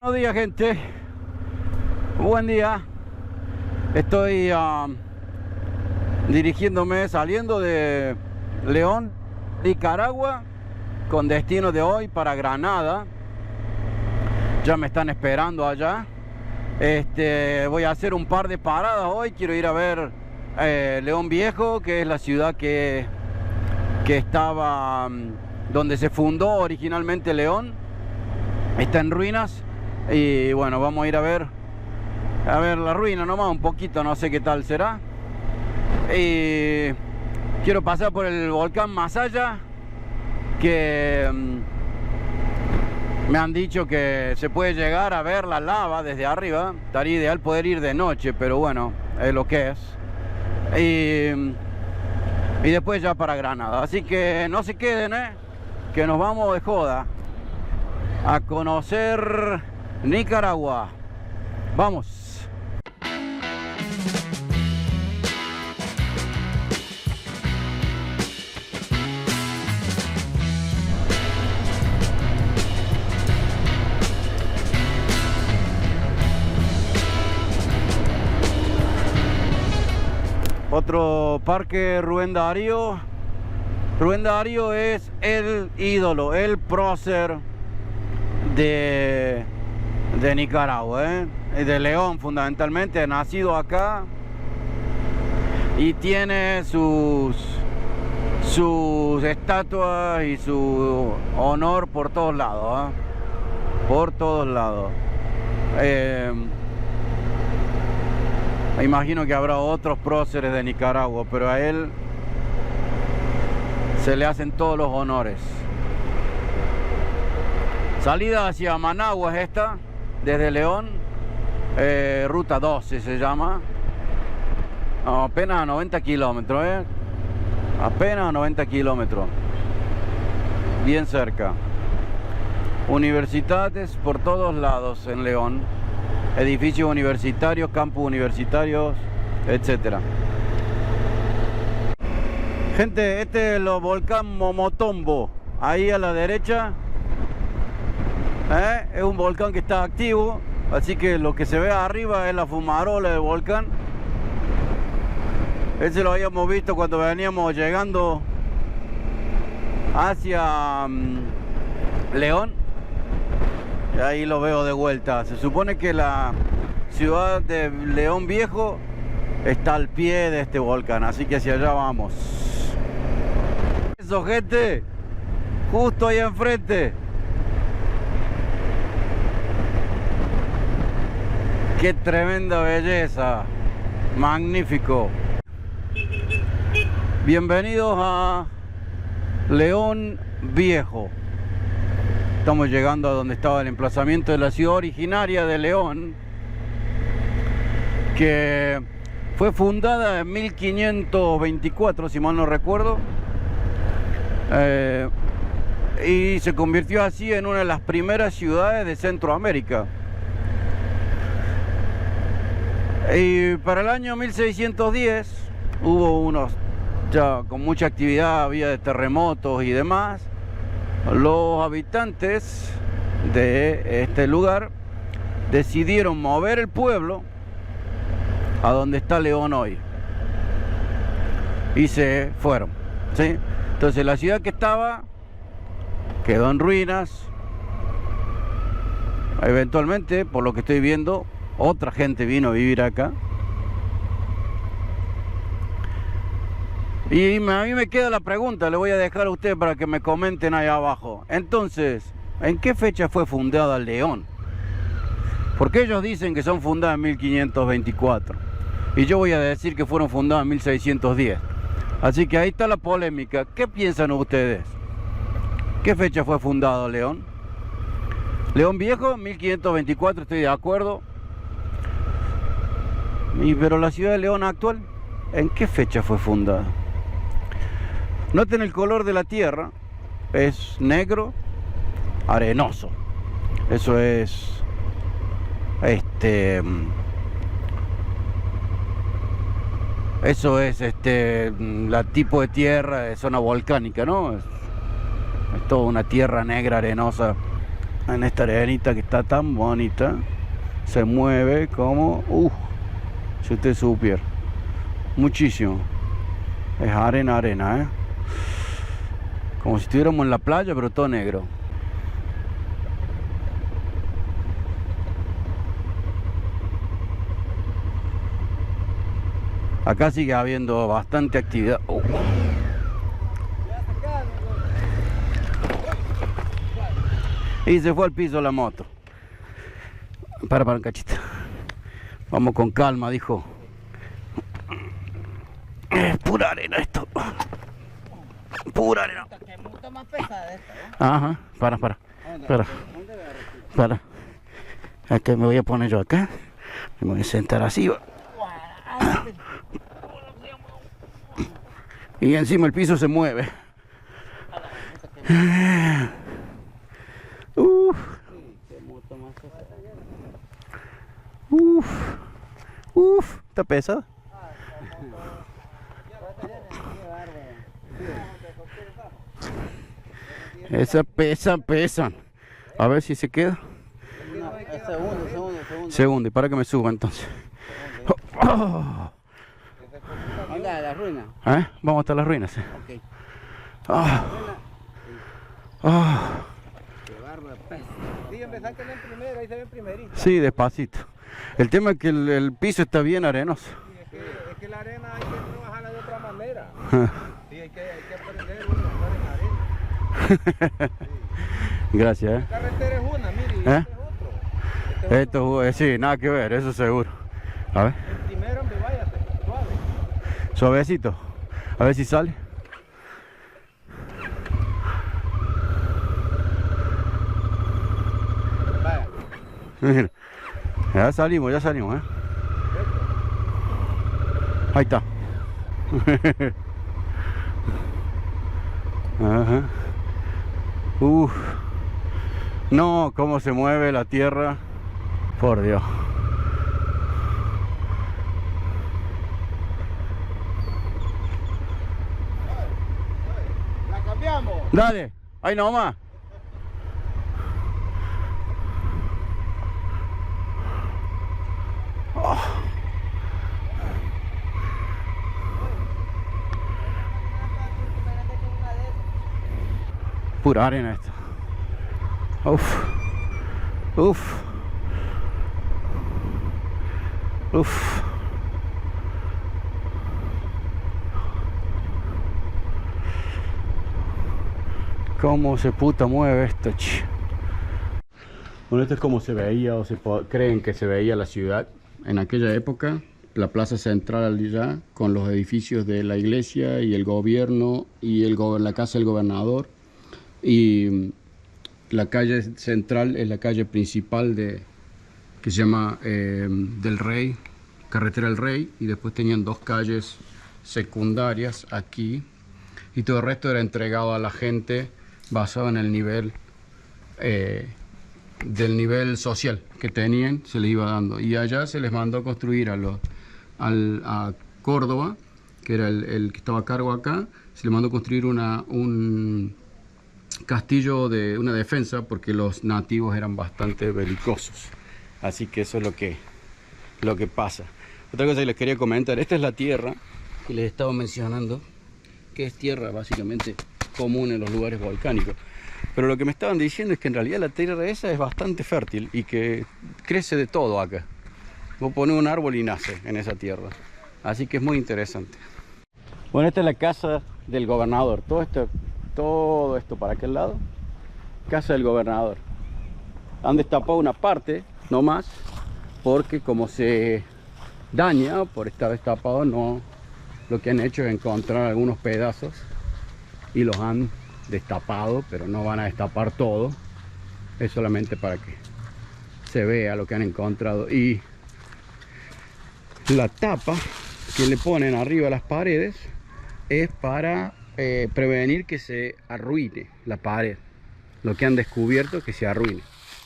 Buenos días, gente. Buen día. Estoy dirigiéndome, saliendo de León, Nicaragua, con destino de hoy para Granada. Ya me están esperando allá. Voy a hacer un par de paradas hoy. Quiero ir a ver León Viejo, que es la ciudad que estaba donde se fundó originalmente León. Está en ruinas. Y bueno, vamos a ir a ver la ruina nomás, un poquito, no sé qué tal será. Y quiero pasar por el volcán Masaya, que me han dicho que se puede llegar a ver la lava desde arriba. Estaría ideal poder ir de noche, pero bueno, es lo que es. Y después ya para Granada. Así que no se queden, que nos vamos de joda a conocer Nicaragua. Vamos. Otro parque, Rubén Darío. Rubén Darío es el ídolo, el prócer de Nicaragua, de León fundamentalmente, nacido acá y tiene sus estatuas y su honor por todos lados, por todos lados. Me imagino que habrá otros próceres de Nicaragua, pero a él se le hacen todos los honores. Salida hacia Managua es esta, desde León, ruta 12 se llama. Apenas a 90 kilómetros, apenas a 90 kilómetros, bien cerca. Universidades por todos lados en León, edificios universitarios, campus universitarios, etcétera. Gente, este es el volcán Momotombo, ahí a la derecha. Es un volcán que está activo, así que lo que se ve arriba es la fumarola del volcán. Ese lo habíamos visto cuando veníamos llegando hacia León. Y ahí lo veo de vuelta. Se supone que la ciudad de León Viejo está al pie de este volcán, así que hacia allá vamos. Eso, gente, justo ahí enfrente. Qué tremenda belleza, magnífico. Bienvenidos a León Viejo. Estamos llegando a donde estaba el emplazamiento de la ciudad originaria de León, que fue fundada en 1524, si mal no recuerdo, y se convirtió así en una de las primeras ciudades de Centroamérica. Y para el año 1610 hubo ya con mucha actividad, había de terremotos y demás. Los habitantes de este lugar decidieron mover el pueblo a donde está León hoy y se fueron, ¿sí? Entonces la ciudad que estaba quedó en ruinas. Eventualmente, por lo que estoy viendo, otra gente vino a vivir acá. Y a mí me queda la pregunta, le voy a dejar a ustedes para que me comenten ahí abajo. Entonces, ¿en qué fecha fue fundada León? Porque ellos dicen que son fundadas en 1524. Y yo voy a decir que fueron fundadas en 1610. Así que ahí está la polémica. ¿Qué piensan ustedes? ¿Qué fecha fue fundado León? León Viejo, 1524, estoy de acuerdo. Pero la ciudad de León actual, ¿en qué fecha fue fundada? Noten el color de la tierra, es negro, arenoso. Eso es la tipo de tierra de zona volcánica, ¿no? Es toda una tierra negra, arenosa. en esta arenita que está tan bonita. Se mueve como... si usted supiera. Muchísimo. Es arena, arena, como si estuviéramos en la playa, pero todo negro. Acá sigue habiendo bastante actividad. Y se fue al piso la moto. Para un cachito. Vamos con calma, dijo. Es pura arena esto. Pura arena. Ajá, para. Acá me voy a poner yo acá. Me voy a sentar así. Y encima el piso se mueve. Está pesado. Esa pesan. A ver si se queda. Segundo, y para que me suba entonces. ¿Dónde? ¿A la ruina? Vamos hasta las ruinas. Okay. Qué bárbaro. Sí, empezaste en el primero, ahí se ve primerito. Sí, despacito. El tema es que el piso está bien arenoso. Sí, es que la arena hay que trabajarla de otra manera. Sí, hay que aprender a andar en arena. Sí. Gracias, La carretera es una, mire, este es otro. Esto, sí, nada que ver, eso seguro. A ver. El primero, hombre, váyase, suave. Suavecito. A ver si sale. Vaya. Mira. Ya salimos, Ahí está. Ajá. No, cómo se mueve la tierra. Por Dios. La cambiamos. Dale, ahí nomás. Pura arena esto. Uf. Cómo se puta mueve esto, che. Bueno, esto es como se veía o creen que se veía la ciudad en aquella época. La plaza central allá, con los edificios de la iglesia y el gobierno y la casa del gobernador. Y la calle central es la calle principal que se llama del Rey, Carretera del Rey, y después tenían dos calles secundarias aquí, y todo el resto era entregado a la gente basado en el nivel del nivel social que tenían, se les iba dando. Y allá se les mandó a construir a Córdoba, que era el que estaba a cargo acá, se les mandó a construir un castillo de una defensa, porque los nativos eran bastante belicosos. Así que eso es lo que pasa. Otra cosa que les quería comentar, esta es la tierra que les estaba mencionando, que es tierra básicamente común en los lugares volcánicos. Pero lo que me estaban diciendo es que en realidad la tierra esa es bastante fértil y que crece de todo acá. Vos pones un árbol y nace en esa tierra. Así que es muy interesante. Bueno, esta es la casa del gobernador. Todo esto para aquel lado, casa del gobernador. Han destapado una parte, no más, porque como se daña por estar destapado, no, lo que han hecho es encontrar algunos pedazos y los han destapado, pero no van a destapar todo. Es solamente para que se vea lo que han encontrado. Y la tapa que le ponen arriba a las paredes es para prevenir que se arruine la pared, lo que han descubierto, que se arruine.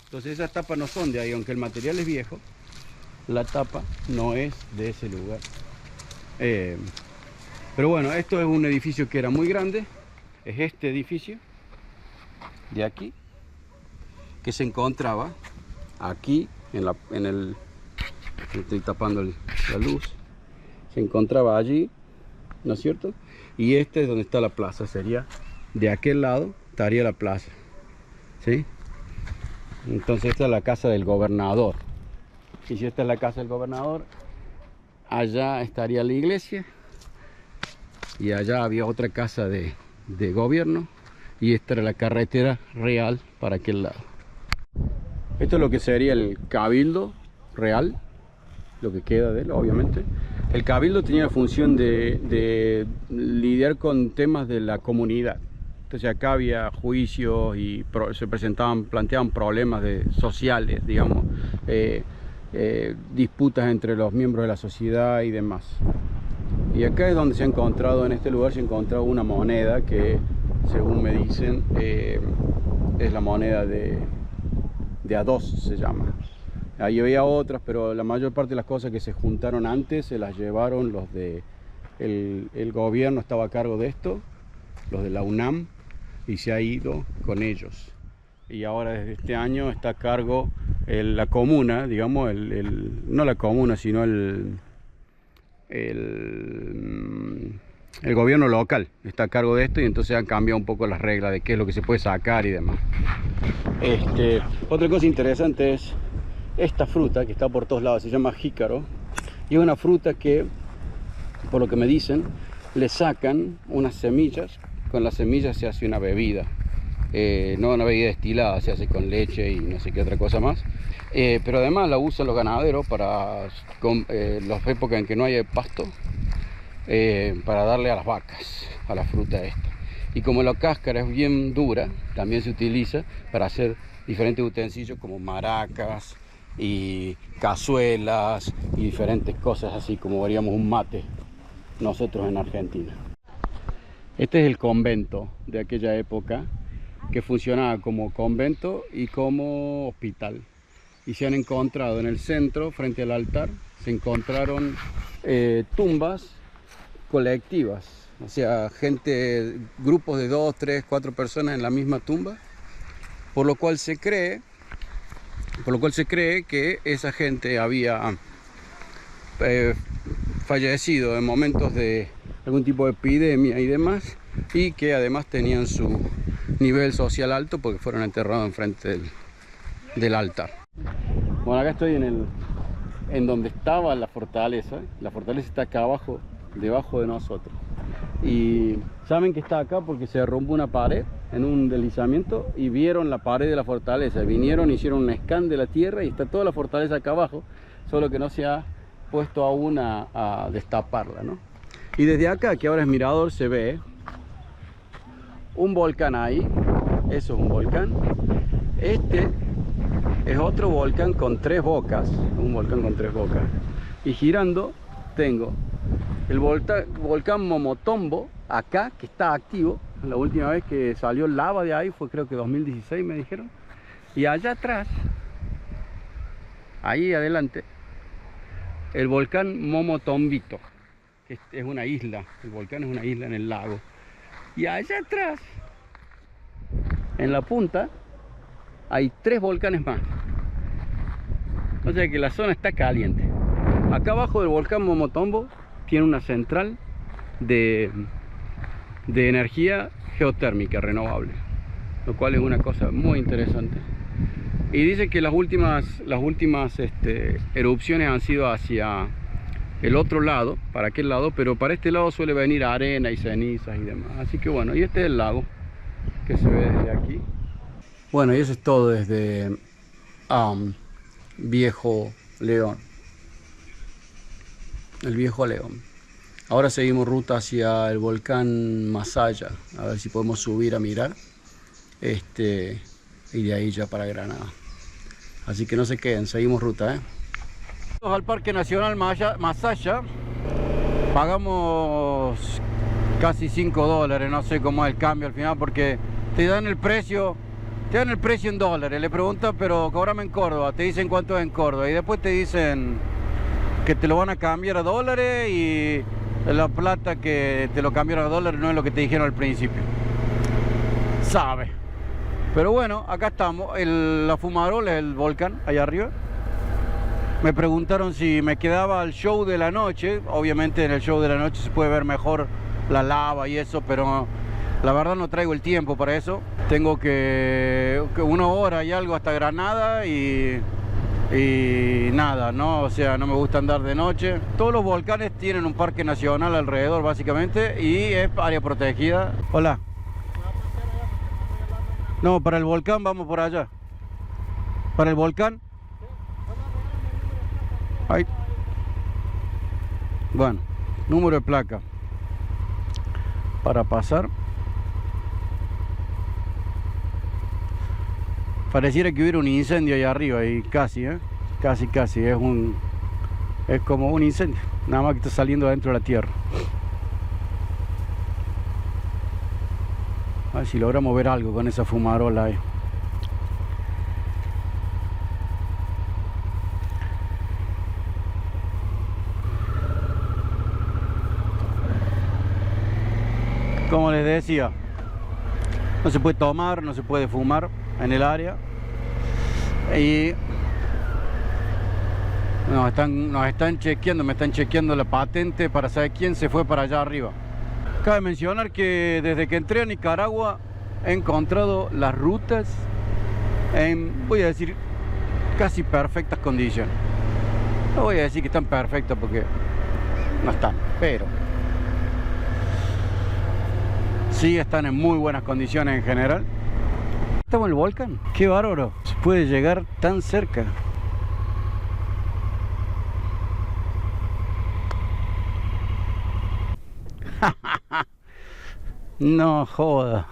Entonces esas tapas no son de ahí, aunque el material es viejo, la tapa no es de ese lugar. Pero bueno, esto es un edificio que era muy grande, es este edificio de aquí, que se encontraba aquí, estoy tapando la luz, se encontraba allí, ¿no es cierto? Y este es donde está la plaza, sería de aquel lado, estaría la plaza, ¿sí? Entonces esta es la casa del gobernador. Y si esta es la casa del gobernador, allá estaría la iglesia. Y allá había otra casa de gobierno. Y esta era la carretera real para aquel lado. Esto es lo que sería el cabildo real. Lo que queda de él, obviamente. El cabildo tenía la función de lidiar con temas de la comunidad. Entonces acá había juicios y se planteaban problemas sociales, digamos, disputas entre los miembros de la sociedad y demás. Y acá es donde se ha encontrado, en este lugar se ha encontrado una moneda que, según me dicen, es la moneda de A2, se llama. Ahí había otras, pero la mayor parte de las cosas que se juntaron antes se las llevaron los de... El gobierno estaba a cargo de esto, los de la UNAM, y se ha ido con ellos. Y ahora desde este año está a cargo la comuna, digamos, no la comuna, sino el gobierno local está a cargo de esto, y entonces han cambiado un poco las reglas de qué es lo que se puede sacar y demás. Otra cosa interesante es esta fruta que está por todos lados, se llama jícaro, y es una fruta que, por lo que me dicen, le sacan unas semillas. Con las semillas se hace una bebida, no una bebida destilada, se hace con leche y no sé qué otra cosa más, pero además la usan los ganaderos para las épocas en que no haya pasto, para darle a las vacas, a la fruta esta. Y como la cáscara es bien dura, también se utiliza para hacer diferentes utensilios como maracas y cazuelas y diferentes cosas así, como veríamos un mate nosotros en Argentina. Este es el convento de aquella época, que funcionaba como convento y como hospital. Y se han encontrado en el centro, frente al altar, se encontraron tumbas colectivas. O sea, grupos de 2, 3, 4 personas en la misma tumba. Por lo cual se cree que esa gente había fallecido en momentos de algún tipo de epidemia y demás, y que además tenían su nivel social alto porque fueron enterrados enfrente del altar. Bueno, acá estoy en donde estaba la fortaleza. La fortaleza está acá abajo, debajo de nosotros. Y saben que está acá porque se rompió una pared en un deslizamiento y vieron la pared de la fortaleza. Vinieron, hicieron un scan de la tierra y está toda la fortaleza acá abajo, solo que no se ha puesto aún a destaparla, ¿no? Y desde acá, que ahora es mirador, se ve un volcán ahí. Eso es un volcán. Este es otro volcán con 3 bocas. Un volcán con 3 bocas. Y girando tengo el volcán Momotombo, acá, que está activo. La última vez que salió lava de ahí fue, creo que 2016, me dijeron. Y allá atrás, ahí adelante, el volcán Momotombito. Es una isla, el volcán es una isla en el lago. Y allá atrás, en la punta, hay 3 volcanes más. O sea que la zona está caliente. Acá abajo del volcán Momotombo tiene una central de energía geotérmica renovable, lo cual es una cosa muy interesante. Y dicen que las últimas erupciones han sido hacia el otro lado, para aquel lado, pero para este lado suele venir arena y cenizas y demás. Así que bueno, y este es el lago que se ve desde aquí. Bueno, y eso es todo desde Viejo León. El Viejo León. Ahora seguimos ruta hacia el volcán Masaya, a ver si podemos subir a mirar. Y de ahí ya para Granada. Así que no se queden, seguimos ruta, Al Parque Nacional Masaya pagamos casi $5, no sé cómo es el cambio al final, porque te dan el precio en dólares. Le preguntas, pero cobrame en Córdoba, te dicen cuánto es en Córdoba, y después te dicen que te lo van a cambiar a dólares, y la plata que te lo cambiaron a dólares no es lo que te dijeron al principio. Sabe. Pero bueno, acá estamos, la fumarola es el volcán, allá arriba. Me preguntaron si me quedaba al show de la noche. Obviamente en el show de la noche se puede ver mejor la lava y eso, pero la verdad no traigo el tiempo para eso. Tengo que 1 hora y algo hasta Granada y nada, ¿no? O sea, no me gusta andar de noche. Todos los volcanes tienen un parque nacional alrededor, básicamente, y es área protegida. Hola. No, para el volcán vamos por allá. Para el volcán. Ahí. Bueno, número de placa para pasar. Pareciera que hubiera un incendio allá arriba y casi, casi es como un incendio, nada más que está saliendo adentro de la tierra. A ver si logramos ver algo con esa fumarola ahí. Como les decía, no se puede tomar, no se puede fumar en el área. Y nos están chequeando, me están chequeando la patente para saber quién se fue para allá arriba. Cabe mencionar que desde que entré a Nicaragua he encontrado las rutas en, voy a decir, casi perfectas condiciones. No voy a decir que están perfectas porque no están, pero sí están en muy buenas condiciones en general. Estamos en el volcán. Qué bárbaro. Se puede llegar tan cerca. No joda.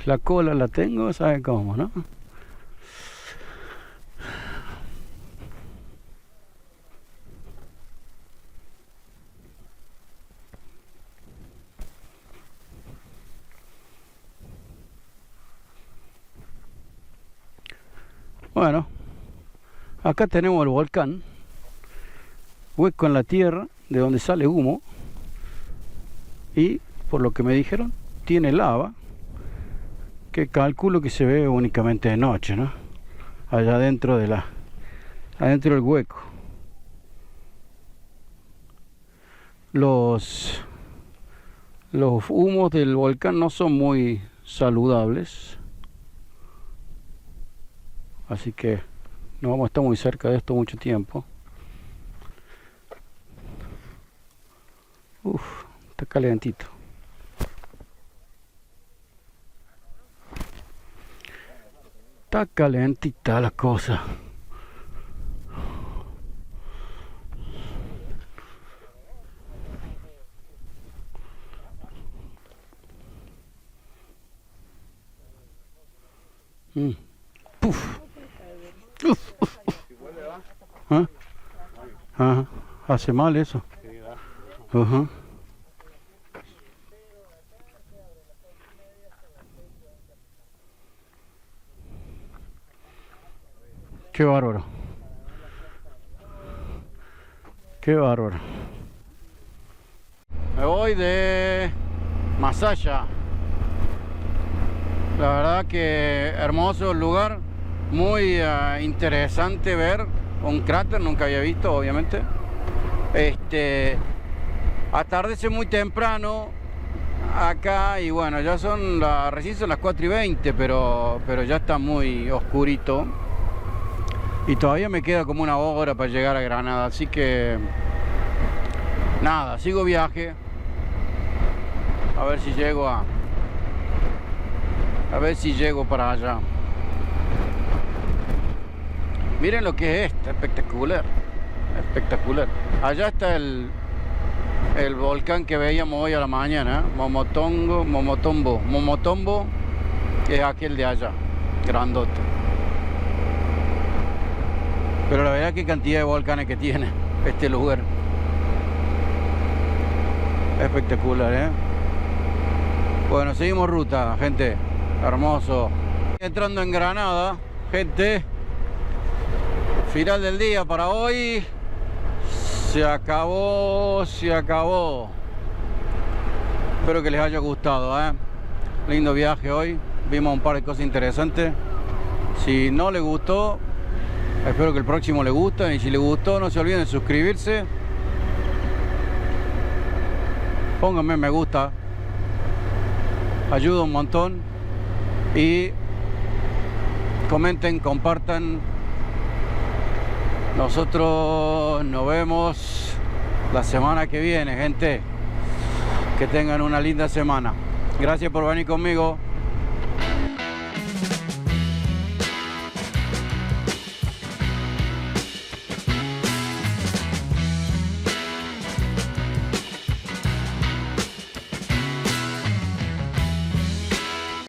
La cola la tengo, ¿sabe cómo, no? Bueno, acá tenemos el volcán, hueco en la tierra, de donde sale humo, y por lo que me dijeron, tiene lava, que calculo que se ve únicamente de noche, ¿no? Allá adentro adentro del hueco. Los humos del volcán no son muy saludables. Así que no vamos a estar muy cerca de esto mucho tiempo. Está calentito. Está calentita la cosa. ¿Ah? Ajá. Hace mal eso. Ajá. Qué bárbaro. Qué bárbaro. Me voy de Masaya. La verdad que hermoso el lugar. Muy interesante ver un cráter, nunca había visto, obviamente. Atardece muy temprano acá y bueno, ya recién son las 4:20, pero ya está muy oscurito. Y todavía me queda como 1 hora para llegar a Granada, así que nada, sigo viaje. A ver si llego para allá. Miren lo que es esto, espectacular. Espectacular. Allá está el volcán que veíamos hoy a la mañana, Momotombo, que es aquel de allá, grandote. Pero la verdad que cantidad de volcanes que tiene este lugar. Espectacular, ¿eh? Bueno, seguimos ruta, gente. Hermoso. Entrando en Granada, gente. Final del día para hoy. Se acabó. Espero que les haya gustado, ¿eh? Lindo viaje hoy. Vimos un par de cosas interesantes. Si no les gustó, espero que el próximo les guste. Y si les gustó, no se olviden de suscribirse. Pónganme me gusta. Ayuda un montón. Y comenten, compartan. Nosotros nos vemos la semana que viene, gente. Que tengan una linda semana. Gracias por venir conmigo.